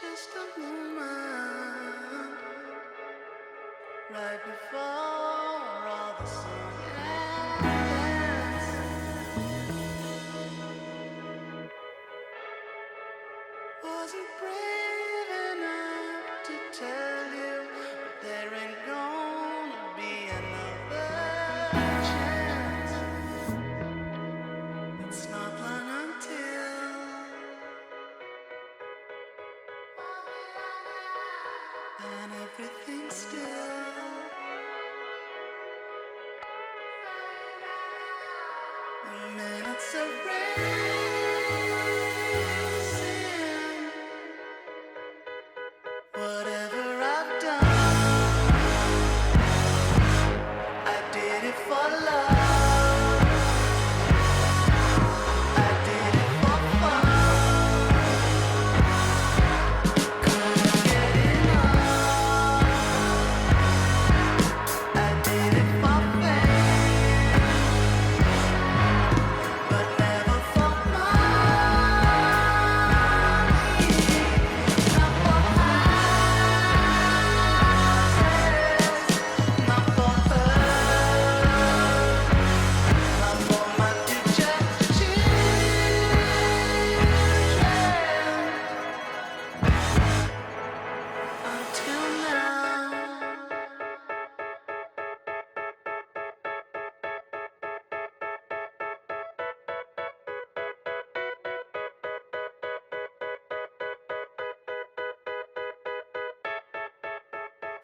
Just a moment right before all the sun ends. Wasn't brave enough to tell you, but there ain't gonna be another chance. It's not long until, and everything's still. The minutes are racing. Whatever I've done, I did it for love. I did it for fun. Couldn't get enough. I did it for fame, but never for money. Not for houses, not for her, not for my future children. Until now.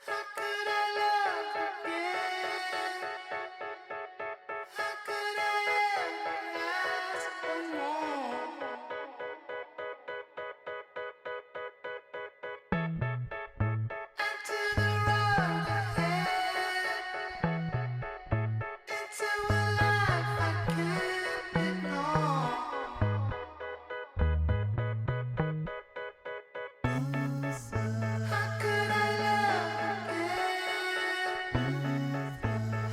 How could I love again? How could I ever ask for more? And to the road ahead, into a life I can't ignore. How could I love again?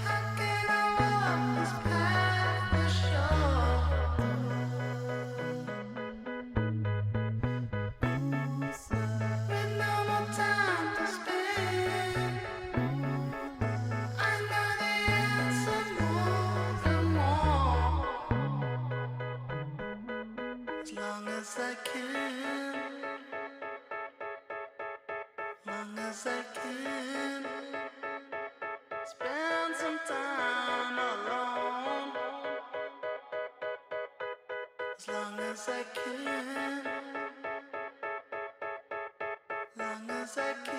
How can I walk this path for sure? With no more time to spend, I know the answer more and more. As long as I can, long as I can, spend some time alone. As long as I can, long as I can.